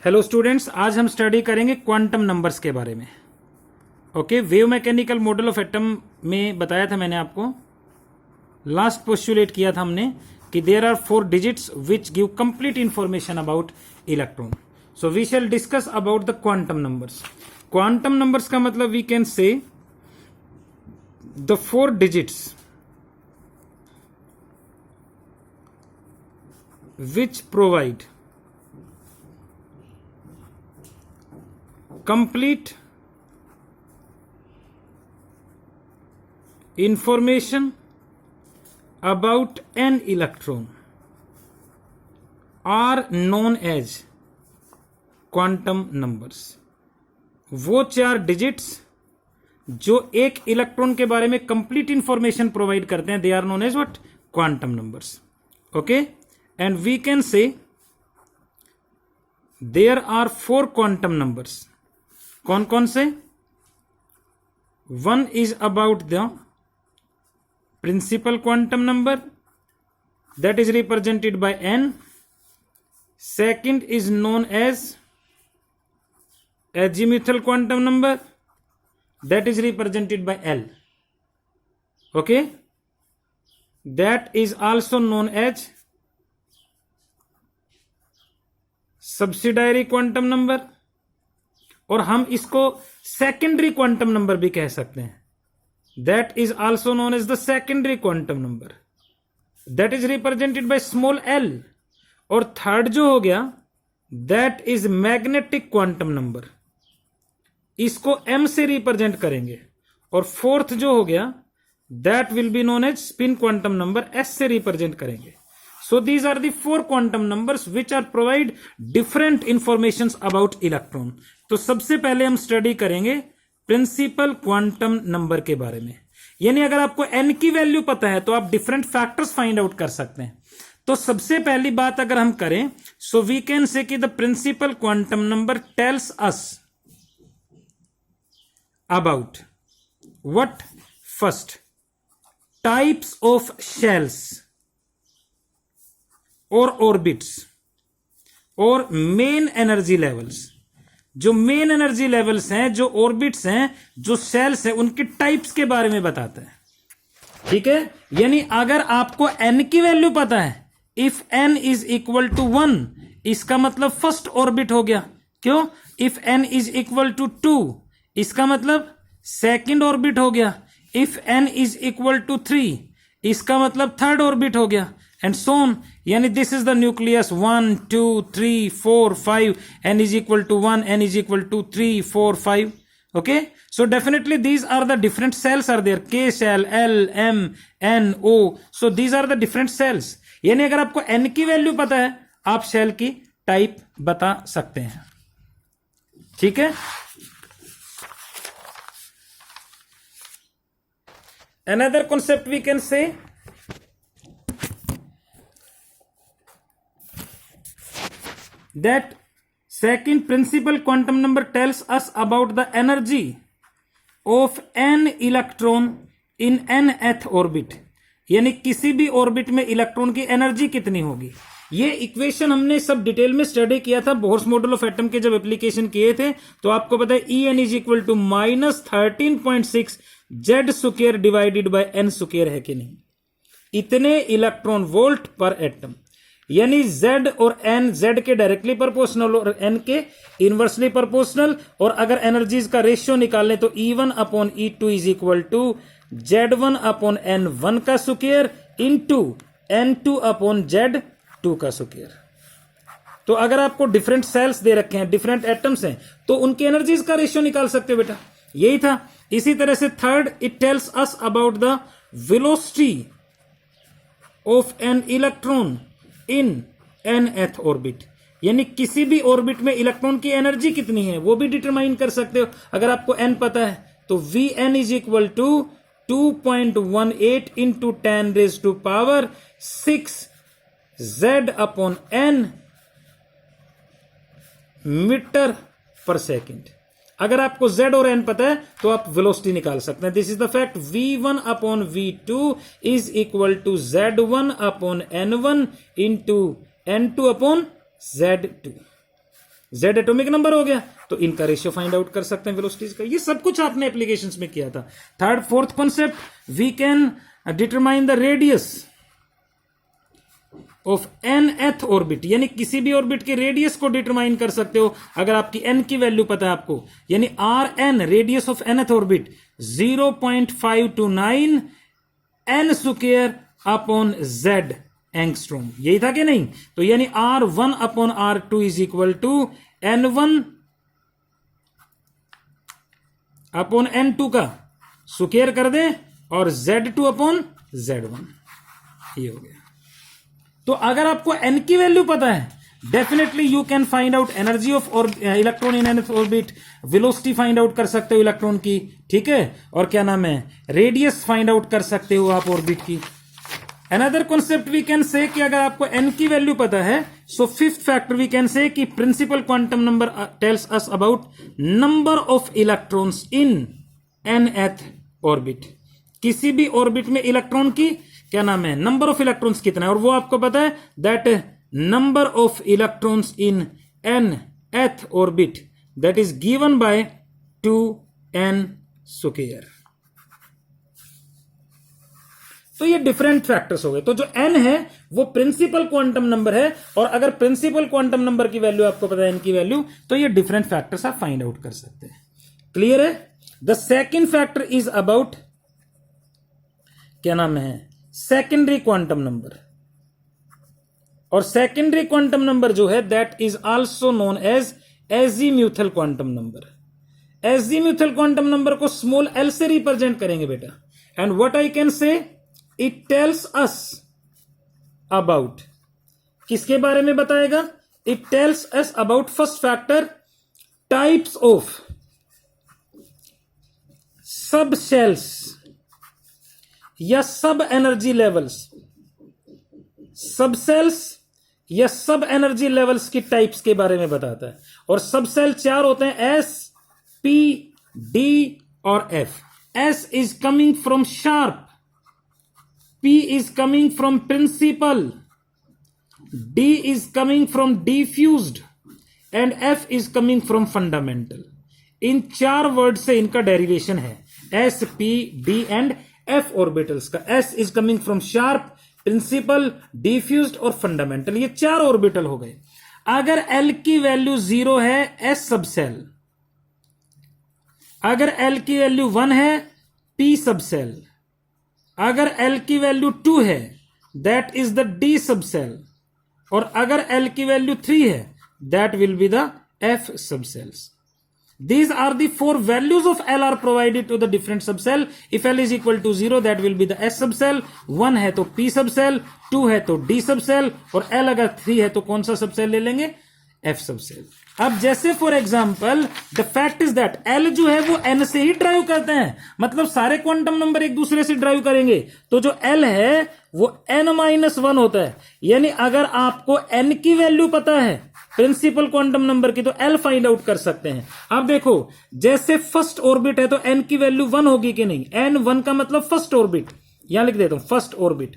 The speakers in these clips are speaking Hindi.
हेलो स्टूडेंट्स, आज हम स्टडी करेंगे क्वांटम नंबर्स के बारे में। Okay, wave mechanical model of atom में बताया था मैंने आपको, लास्ट पोस्टुलेट किया था हमने कि there are 4 digits which give complete information about electron. So we shall discuss about the quantum numbers. Quantum numbers का मतलब we can say the 4 digits which provide complete information about an electron are known as quantum numbers। वो 4 डिजिट्स जो एक इलेक्ट्रॉन के बारे में कंप्लीट इंफॉर्मेशन प्रोवाइड करते हैं, they are known as what? Quantum numbers. Okay, and we can say there are 4 quantum numbers. कौन कौन से? One is about the principal quantum number, that is represented by N. Second is known as azimuthal quantum number, that is represented by L. Okay, that is also known as subsidiary quantum number, और हम इसको सेकेंडरी क्वांटम नंबर भी कह सकते हैं। That is also known as the secondary quantum number, that is represented by small L. और थर्ड जो हो गया, that is magnetic quantum number, इसको एम से रिप्रेजेंट करेंगे। और फोर्थ जो हो गया, that will be known as spin quantum number, S से रिप्रेजेंट करेंगे। So these are the 4 quantum numbers which are provide different informations about electron। तो सबसे पहले हम स्टडी करेंगे प्रिंसिपल क्वांटम नंबर के बारे में। यानी अगर आपको n की वैल्यू पता है तो आप डिफरेंट फैक्टर्स फाइंड आउट कर सकते हैं। तो सबसे पहली बात अगर हम करें, सो वी कैन से कि the principal quantum number tells us about what? First, types of shells और ऑर्बिट्स और मेन एनर्जी लेवल्स। जो मेन एनर्जी लेवल्स हैं, जो ऑर्बिट्स हैं, जो सेल्स हैं, उनके टाइप्स के बारे में बताता है। ठीक है, यानी अगर आपको n की वैल्यू पता है, if n is equal to 1, इसका मतलब फर्स्ट ऑर्बिट हो गया। क्यों? If n is equal to 2, इसका मतलब सेकेंड ऑर्बिट हो गया। If n is equal to 3, इसका मतलब थर्ड ऑर्बिट हो गया, एंड सो ऑन। यानी this is the nucleus 1 2 3 4 5, n is equal to 1, n is equal to 3 4 5। okay, so definitely these are the different cells are there, k cell, l, m, n, o, so these are the different cells। यानी अगर आपको n की वैल्यू पता है, आप सेल की टाइप बता सकते हैं। ठीक है, another concept we can say that second principal quantum number tells us about the energy of an electron in nth orbit। यानी किसी भी ऑर्बिट में इलेक्ट्रॉन की एनर्जी कितनी होगी। ये इक्वेशन हमने सब डिटेल में स्टडी किया था बोर्स मॉडल ऑफ एटम के जब एप्लीकेशन किए थे। तो आपको पता है E n is equal to -13.6 Z square divided by N square है कि नहीं। इतने इलेक्ट्रॉन वोल्ट पर एटम, यानी Z और N Z के डायरेक्टली प्रोपोर्शनल और N के इनवर्सली प्रोपोर्शनल। और अगर एनर्जीज का रेशियो निकालें तो E1 upon E2 is equal to Z1 upon N1 का square into N2 upon Z2 का स्क्वायर। तो अगर आपको डिफरेंट सेल्स दे रखे हैं, डिफरेंट एटम्स हैं, तो उनकी एनर्जीज का रेशियो निकाल सकते हो बेटा। यही था। इसी तरह से third, it tells us about the velocity of an electron in nth orbit. यानी किसी भी ऑर्बिट में इलेक्ट्रॉन की एनर्जी कितनी है वो भी डिटरमाइन कर सकते हो। अगर आपको n पता है तो Vn is equal to 2.18 into 10 raise to power 6 Z upon n metre पर सेकेंड। अगर आपको Z और N पता है तो आप वेलोसिटी निकाल सकते हैं। This is the fact. V1 upon V2 is equal to Z1 upon N1 into N2 upon Z2। Z atomic number हो गया, तो इनका रेशियो फाइंड आउट कर सकते हैं वेलोसिटीज का। ये सब कुछ आपने एप्लीकेशंस में किया था। Third fourth concept, we can determine the radius of nth orbit, यानी किसी भी ऑर्बिट के रेडियस को डिटरमाइन कर सकते हो अगर आपकी n की वैल्यू पता है आपको, यानी Rn radius of nth orbit 0.529 n square upon z angstrom, यही था कि नहीं? तो यानी R1 upon R2 is equal to N1 upon N2 का स्क्वायर कर दें और Z2 अपॉन Z1, ये हो गया। तो अगर आपको n की वैल्यू पता है, definitely you can find out energy of electron in nth orbit, velocity find out कर सकते हो इलेक्ट्रॉन की, ठीक है, और क्या नाम है, रेडियस फाइंड आउट कर सकते हो आप ऑर्बिट की। Another concept we can say कि अगर आपको n की वैल्यू पता है, so fifth factor we can say कि principal quantum number tells us about number of electrons in nth orbit. किसी भी ऑर्बिट में इलेक्ट्रॉन की क्या नाम है, नंबर ऑफ इलेक्ट्रॉन्स कितना है, और वो आपको पता है that number of electrons in nth orbit that is given by 2n square. तो ये डिफरेंट फैक्टर्स हो गए। तो जो n है वो प्रिंसिपल क्वांटम नंबर है, और अगर प्रिंसिपल क्वांटम नंबर की वैल्यू आपको पता है n की वैल्यू, तो ये डिफरेंट फैक्टर्स आप फाइंड आउट कर सकते हैं। क्लियर है? The second factor is about क्या नाम है, सेकेंडरी क्वांटम नंबर। और सेकेंडरी क्वांटम नंबर जो है that is also known as azimuthal quantum number. Azimuthal quantum number को स्मॉल एल से रिप्रेजेंट करेंगे बेटा, and what I can say, it tells us about, किसके बारे में बताएगा, it tells us about first factor, types of सब सेल्स या सब एनर्जी लेवल्स, सब सेल्स या सब एनर्जी लेवल्स की टाइप्स के बारे में बताता है। और सब सेल चार होते हैं, एस, पी, डी और F. S is coming from sharp, P is coming from principal, D is coming from diffused and F is coming from fundamental। इन चार वर्ड से इनका डेरिवेशन है, S, P, D and F orbitals का। S is coming from sharp, principal, diffused और fundamental, ये चार ऑर्बिटल हो गए। अगर L की वैल्यू 0 है, S सबसेल, अगर L की वैल्यू 1 है, P सबसेल, अगर L की वैल्यू 2 है that is the D subshell, और अगर L की वैल्यू 3 है that will be the F subcells. These are the four values of L are provided to the different subcell. If L is equal to 0 that will be the S subcell, 1 है तो P subcell, 2 है तो D subcell, और L अगर 3 है तो कौन सा सबसेल ले लेंगे, F सबसेल। अब जैसे for example the fact is that L जो है वो N से ही ड्राइव करते हैं, मतलब सारे क्वांटम नंबर एक दूसरे से ड्राइव करेंगे, तो जो L है वो n-1 होता है। यानी अगर आपको N की वैल्यू पता है प्रिंसिपल क्वांटम नंबर की, तो L फाइंड आउट कर सकते हैं। अब देखो जैसे फर्स्ट ऑर्बिट है तो N की वैल्यू 1 होगी कि नहीं, N1 का मतलब फर्स्ट ऑर्बिट, यहां लिख देता हूं फर्स्ट ऑर्बिट,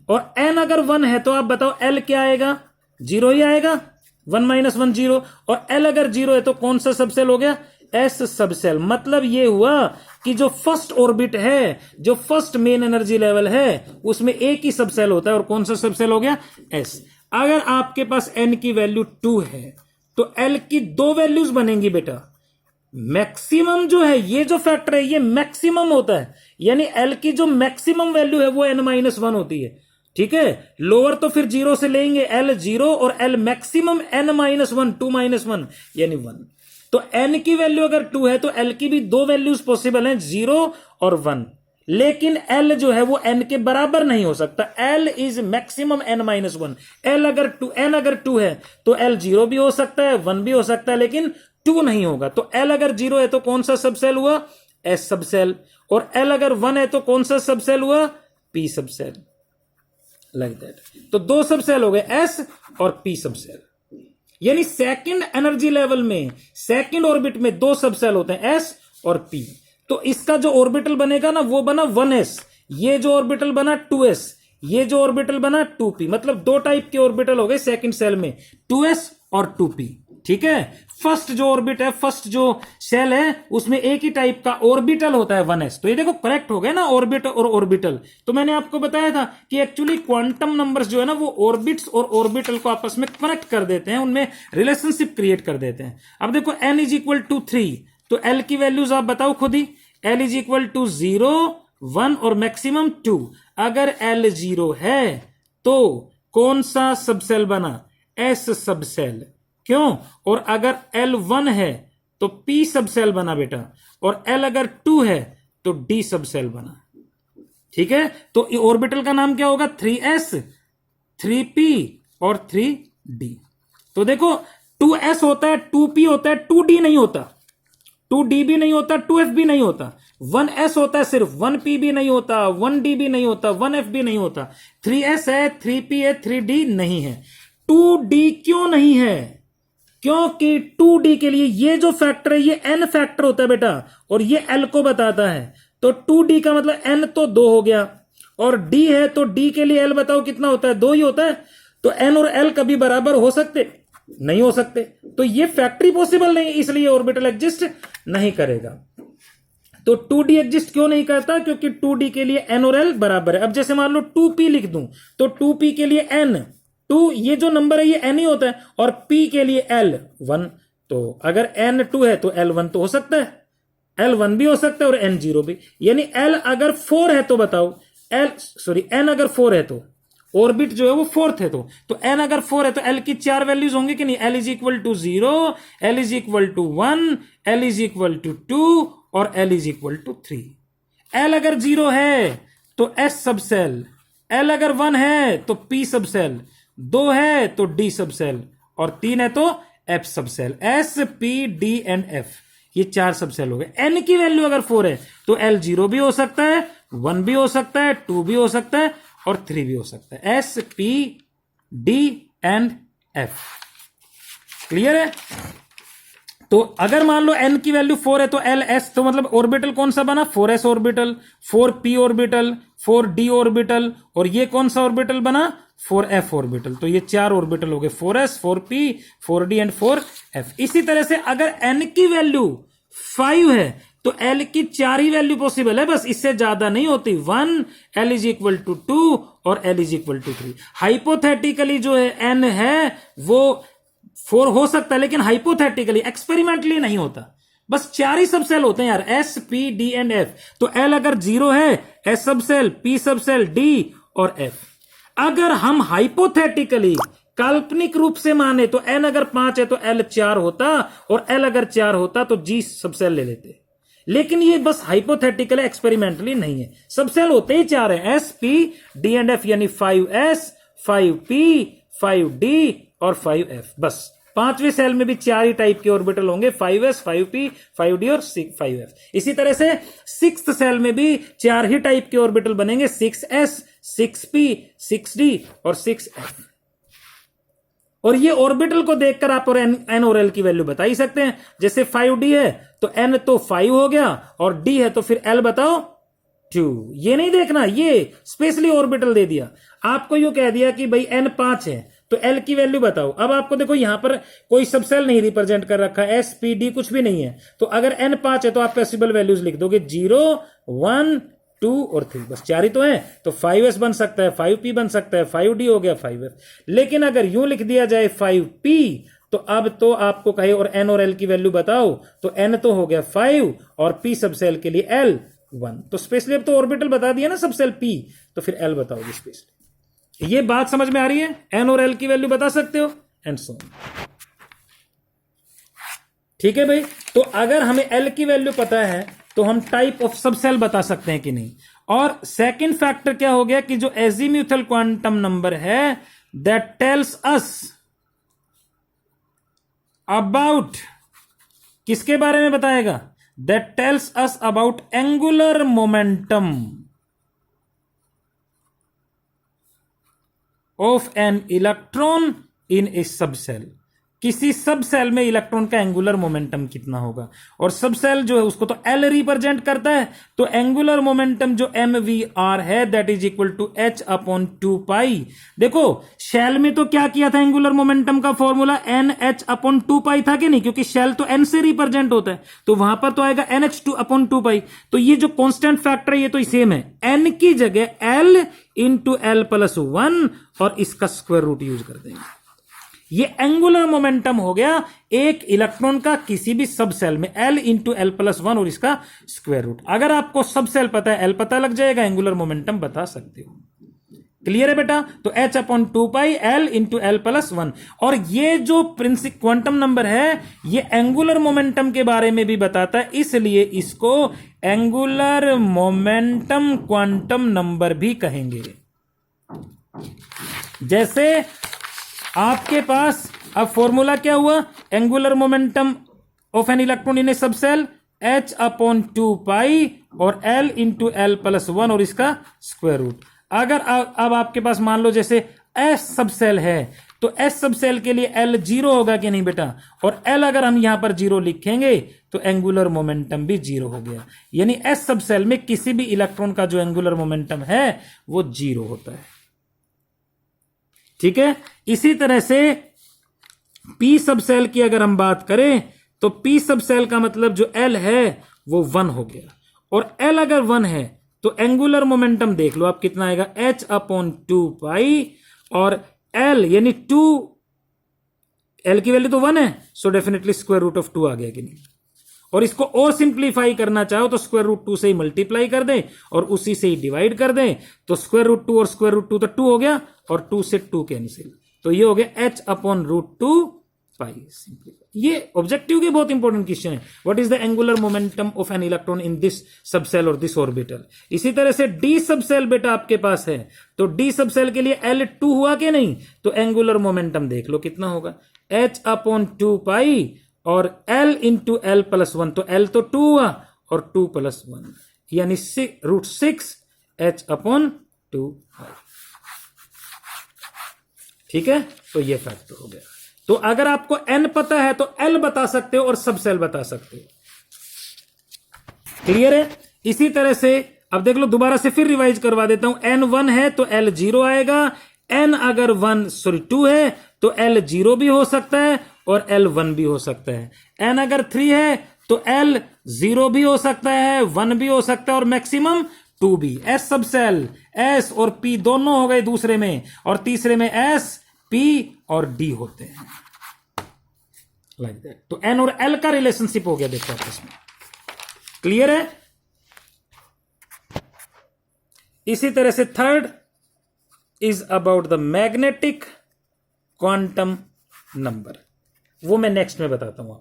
और N अगर 1 है तो आप बताओ L क्या आएगा, 0 ही आएगा, 1 - 1 0, और L अगर 0 है तो कौन सा सबसेल हो गया, S सबसेल। मतलब ये हुआ कि जो फर्स्ट ऑर्बिट है, जो फर्स्ट मेन एनर्जी लेवल है, उसमें एक ही सबसेल होता है, और कौन सा सबसेल हो गया, S। अगर आपके पास N की वैल्यू 2 है तो L की 2 वैल्यूज बनेंगी बेटा। मैक्सिमम जो है, ये जो फैक्टर है ये मैक्सिमम होता है, यानी L की जो मैक्सिमम वैल्यू है वो n-1 होती है, ठीक है। लोअर तो फिर 0 से लेंगे, L 0 और L मैक्सिमम n-1, 2 - 1 यानी 1। तो N की वैल्यू अगर 2 है तो L की भी 2 वैल्यूज पॉसिबल हैं, 0 और 1, लेकिन L जो है वो N के बराबर नहीं हो सकता। L is maximum n-1। N अगर 2 है तो L 0 भी हो सकता है, 1 भी हो सकता है, लेकिन 2 नहीं होगा। तो L अगर 0 है तो कौन सा सबसेल हुआ, S सबसेल, और L अगर 1 है तो कौन सा सबसेल हुआ, P सबसेल, लाइक दैट। तो 2 सबसेल हो गए, S और P सबसेल। यानी सेकंड एनर्जी लेवल में, सेकंड ऑर्बिट में 2 सबसेल होते हैं, S और P। तो इसका जो ऑर्बिटल बनेगा ना वो बना 1s, ये जो ऑर्बिटल बना 2s, ये जो ऑर्बिटल बना 2p, मतलब 2 टाइप के ऑर्बिटल हो गए सेकंड सेल में, 2s और 2p, ठीक है। फर्स्ट जो ऑर्बिट है, फर्स्ट जो शेल है, उसमें एक ही टाइप का ऑर्बिटल होता है 1s। तो ये देखो करेक्ट हो गया ना, ऑर्बिट और ऑर्बिटल। तो मैंने आपको बताया था कि एक्चुअली क्वांटम नंबर्स जो है ना वो ऑर्बिट्स और ऑर्बिटल को आपस में कनेक्ट कर देते हैं, उनमें रिलेशनशिप क्रिएट कर देते हैं। अब देखो n इज इक्वल टू 3, तो l की वैल्यूज आप बताओ खुद ही। l इज इक्वल टू 0, 1 और मैक्सिमम 2। अगर l 0 है तो कौन सा सबसेल बना? s subshell. क्यों? और अगर L 1 है तो P सबसेल बना बेटा, और L अगर 2 है तो D सबसेल बना। ठीक है, तो ऑर्बिटल का नाम क्या होगा? 3s, 3p और 3d। तो देखो 2s होता है, 2p होता है, 2d नहीं होता, 2d भी नहीं होता, 2f भी नहीं होता। 1s होता है सिर्फ, 1p भी नहीं होता, 1d भी नहीं होता, 1f भी नहीं होता। 3s है, 3p है, 3d नहीं है। 2d क्यों नहीं है? क्योंकि 2d के लिए ये जो फैक्टर है ये n फैक्टर होता है बेटा, और ये l को बताता है। तो 2d का मतलब n तो 2 हो गया, और d है तो d के लिए l बताओ कितना होता है? 2 ही होता है। तो n और l कभी बराबर हो सकते? नहीं हो सकते। तो ये फैक्टर पॉसिबल नहीं, इसलिए ऑर्बिटल एग्जिस्ट नहीं करेगा। तो 2d एग्जिस्ट क्यों नहीं करता? क्योंकि 2d के लिए n और l बराबर है। अब जैसे मान लो 2p लिख दूं, तो 2p के लिए n, 2 ये जो नंबर है ये n ही होता है, और p के लिए l 1। तो अगर n 2 है तो l 1 तो हो सकता है, l 1 भी हो सकता है और n 0 भी। यानी l अगर 4 है तो बताओ, n अगर 4 है तो ऑर्बिट जो है वो फोर्थ है, तो n अगर 4 है तो l की 4 वैल्यूज होंगे कि नहीं? l is equal to 0, l is equal to 1, l is equal to 2 और l is equal to 3। l अगर 0 है तो s सबसेल, l अगर 1 है तो p सबसेल, 2 है तो d सबसेल, और 3 है तो f subshell. s p d and f, ये 4 सबसेल हो गए। n की वैल्यू अगर 4 है तो l 0 भी हो सकता है, 1 भी हो सकता है, 2 भी हो सकता है और 3 भी हो सकता है। s p d and f। Clear है? तो अगर मान लो n की वैल्यू 4 है तो l s, तो मतलब ऑर्बिटल कौन सा बना? 4s orbital, 4p orbital, 4d orbital, और ये कौन सा ऑर्बिटल बना? 4f orbital. तो ये 4 ऑर्बिटल हो गए, 4s, 4p, 4d and 4f। इसी तरह से अगर n की वैल्यू 5 है तो l की 4 ही वैल्यू पॉसिबल है, बस इससे ज्यादा नहीं होती। 1, l इज इक्वल टू 2 और l is equal to 3। Hypothetically जो है n है वो 4 हो सकता है, लेकिन हाइपोथेटिकली, एक्सपेरिमेंटली नहीं होता। बस 4 ही सबसेल होते हैं यार, s p d and f। तो l अगर 0 है, s subshell, p subshell, d और f। अगर हम हाइपोथेटिकली काल्पनिक रूप से माने तो n अगर 5 है तो l 4 होता, और l अगर 4 होता तो g सबसेल ले लेते। लेकिन ये बस हाइपोथेटिकल एक्सपेरिमेंटली नहीं है, सबसेल होते ही 4 है, s p d and f, यानी 5s, 5p, 5d और 5f। बस 5वें सेल में भी 4 ही टाइप के ऑर्बिटल होंगे, 5s, 5p, 5d और 5f। इसी तरह से 6th सेल में भी 4 ही टाइप के ऑर्बिटल बनेंगे, 6s, 6p, 6d और 6f। और ये ऑर्बिटल को देखकर आप और n और l की वैल्यू बता ही सकते हैं। जैसे 5d है तो n तो 5 हो गया, और d है तो फिर l बताओ 2। ये नहीं देखना, ये स्पेशली ऑर्बिटल दे दिया आपको, यूं कह दिया कि भाई n 5 है तो l की वैल्यू बताओ। अब आपको देखो यहां पर कोई सबसेल नहीं रिप्रेजेंट कर रखा है, s p d कुछ भी नहीं है, तो अगर n 5 है तो आप पॉसिबल वैल्यूज लिख दोगे 0, 1, 2 और 3, बस 4 ही तो है। तो 5s बन सकता है, 5p बन सकता है, 5d हो गया, 5f। लेकिन अगर यूं लिख दिया जाए 5p, तो अब तो आपको कहे और n और l की वैल्यू बताओ, तो n तो हो गया 5 और p सबसेल के लिए l 1। तो स्पेशली अब तो ऑर्बिटल बता दिया ना सबसेल p, तो फिर l बताओगे स्पेशली। ये बात समझ में आ रही है? n और l की वैल्यू बता सकते हो एंड सो ऑन। ठीक है भाई, तो अगर हमें l की वैल्यू पता है तो हम टाइप ऑफ सबसेल बता सकते हैं कि नहीं। और सेकंड फैक्टर क्या हो गया कि जो एजीम्यूथल क्वांटम नंबर है दैट टेल्स अस अबाउट, किसके बारे में बताएगा? That tells us about angular momentum of an electron in A subshell. किसी सब सेल में इलेक्ट्रॉन का एंगुलर मोमेंटम कितना होगा, और सब सेल जो है उसको तो एल रिप्रेजेंट करता है, तो एंगुलर मोमेंटम जो एम वी आर है that is equal to H upon 2 pi. देखो शेल में तो क्या किया था, एंगुलर मोमेंटम का formula N H upon 2 pi था कि नहीं, क्योंकि शेल तो एन से रिप्रेजेंट होता है, तो वहां पर तो आएगा एन एच टू अपॉन 2 पाई। तो ये जो कांस्टेंट फैक्टर है ये तो सेम है, एन की जगह एल इंटू एल प्लस 1 और इसका स्क्वायर रूट यूज कर देंगे। ये एंगुलर मोमेंटम हो गया एक इलेक्ट्रॉन का किसी भी सब सेल में, एल इंटू एल प्लस 1 और इसका स्क्वायर रूट। अगर आपको सब सेल पता है, एल पता लग जाएगा, एंगुलर मोमेंटम बता सकते हो। क्लियर है बेटा? तो H upon 2 pi L into L plus 1। और ये जो क्वांटम नंबर है ये एंगुलर मोमेंटम के बारे में भी बताता है, इसलिए इसको एंगुलर मोमेंटम क्वांटम नंबर भी कहेंगे। जैसे आपके पास अब फॉर्मूला क्या हुआ, angular momentum of an electron in a subshell H upon 2 पाई और एल इंटू एल प्लस 1 और इसका स्क्वायर रूट। अगर अब आपके पास मान लो जैसे एस सब सेल है, तो एस सब सेल के लिए एल 0 होगा कि नहीं बेटा, और एल अगर हम यहां पर 0 लिखेंगे तो एंगुलर मोमेंटम भी 0 हो गया। यानी एस सब सेल में किसी भी इलेक्ट्रॉन का जो एंगुलर मोमेंटम है वो 0 होता है। ठीक है, इसी तरह से पी सब सेल की अगर हम बात करें तो पी सब सेल का मतलब जो एल है वो 1 हो गया, और एल अगर 1 है तो एंगुलर मोमेंटम देख लो आप कितना आएगा, एच अपॉन 2 पाई और एल यानी 2, एल की वैल्यू तो 1 है, so definitely square root of 2 आ गया कि नहीं। और इसको और सिंप्लीफाई करना चाहो तो स्क्वायर रूट 2 से ही मल्टीप्लाई कर दें और उसी से ही डिवाइड कर दें, तो स्क्वायर रूट 2 और स्क्वायर रूट 2 तो 2 हो गया और 2 से 2 कैंसिल, तो ये हो गया एच अपॉन रूट 2 पाई। ये ऑब्जेक्टिव के बहुत इंपॉर्टेंट क्वेश्चन है, what is the angular momentum of an electron in this सब सेल और दिस ऑर्बिटल। इसी तरह से डी सब सेल बेटा आपके पास है, तो डी सब सेल के लिए L2 हुआ कि नहीं, तो एंगुलर मोमेंटम देख लो कितना होगा, एच अपॉन 2 पाई और L इंटू एल प्लस 1, तो L तो 2 हुआ और 2 प्लस 1 यानी रूट 6 एच अपॉन 2 पाई। ठीक है, तो ये फैक्टर हो गया। तो अगर आपको n पता है तो L बता सकते हो और सब सेल बता सकते हो। क्लियर है? इसी तरह से अब देख लो, दोबारा से फिर रिवाइज करवा देता हूं, n 1 है तो L 0 आएगा, n अगर 2 है तो L 0 भी हो सकता है और L 1 भी हो सकता है, n अगर 3 है तो L 0 भी हो सकता है, 1 भी हो सकता है और मैक्सिमम 2 भी। S सब सेल S और P दोनों हो गए दूसरे में, और तीसरे में S P और D होते हैं, लाइक दैट। तो N और L का रिलेशनशिप हो गया देखो आपस में। क्लियर है? इसी तरह से third is about the magnetic quantum number, वो मैं नेक्स्ट में बताता हूं।